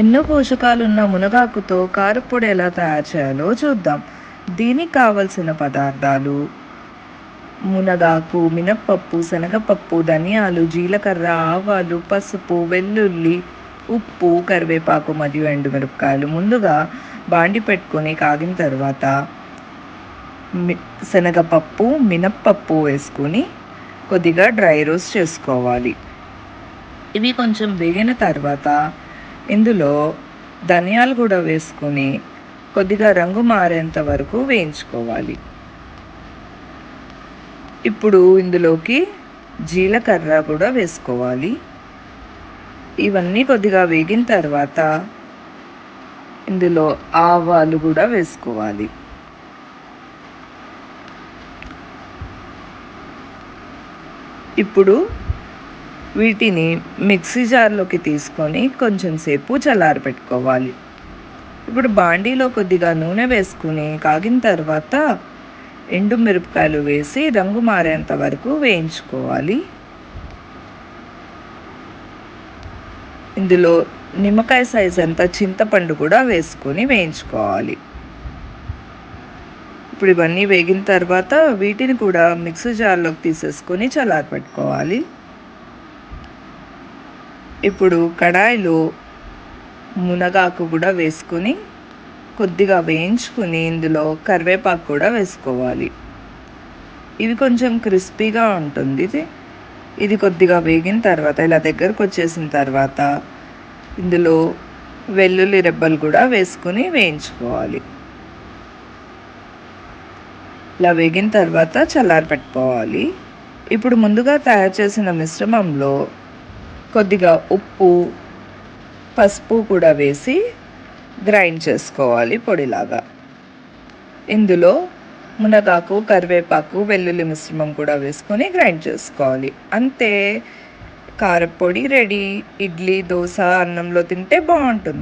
ఎన్నో పోషకాలున్న మునగాకుతో కారప్పొడి ఎలా తయారు చేయాలో చూద్దాం. దీనికి కావలసిన పదార్థాలు: మునగాకు, మినప్పప్పు, శనగపప్పు, ధనియాలు, జీలకర్ర, ఆవాలు, పసుపు, వెల్లుల్లి, ఉప్పు, కరివేపాకు మరియు ఎండుమిరపకాయలు. ముందుగా బాండి పెట్టుకొని కాగిన తర్వాత శనగపప్పు, మినప్పప్పు వేసుకొని కొద్దిగా డ్రై రోస్ట్ చేసుకోవాలి. ఇవి కొంచెం వేగిన తర్వాత ఇందులో ధనియాలు కూడా వేసుకొని కొద్దిగా రంగు మారేంత వరకు వేయించుకోవాలి. ఇప్పుడు ఇందులోకి జీలకర్ర కూడా వేసుకోవాలి. ఇవన్నీ కొద్దిగా వేగిన తర్వాత ఇందులో ఆవాలు కూడా వేసుకోవాలి. ఇప్పుడు వీటిని మిక్సీ జార్లోకి తీసుకొని కొంచెం సేపు చల్లారపెట్టుకోవాలి. ఇప్పుడు బాండీలో కొద్దిగా నూనె వేసుకుని కాగిన తర్వాత ఎండుమిరపకాయలు వేసి రంగు మారేంత వరకు వేయించుకోవాలి. ఇందులో నిమ్మకాయ సైజ్ అంత చింతపండు కూడా వేసుకొని వేయించుకోవాలి. ఇప్పుడు ఇవన్నీ వేగిన తర్వాత వీటిని కూడా మిక్సీ జార్లోకి తీసేసుకొని చల్లారపెట్టుకోవాలి. ఇప్పుడు కడాయిలో మునగాకు కూడా వేసుకొని కొద్దిగా వేయించుకుని ఇందులో కరివేపాకు కూడా వేసుకోవాలి. ఇవి కొంచెం క్రిస్పీగా ఉంటుంది. ఇది కొద్దిగా వేగిన తర్వాత ఇలా దగ్గరకు వచ్చేసిన తర్వాత ఇందులో వెల్లుల్లి రెబ్బలు కూడా వేసుకొని వేయించుకోవాలి. ఇలా వేగిన తర్వాత చల్లారపెట్టుకోవాలి. ఇప్పుడు ముందుగా తయారు చేసిన మిశ్రమంలో కొద్దిగా ఉప్పు, పసుపు కూడా వేసి గ్రైండ్ చేసుకోవాలి పొడిలాగా. ఇందులో మునగాకు, కరివేపాకు, వెల్లుల్లి మిశ్రమం కూడా వేసుకొని గ్రైండ్ చేసుకోవాలి. అంతే, కారప్పొడి రెడీ. ఇడ్లీ, దోశ, అన్నంలో తింటే బాగుంటుంది.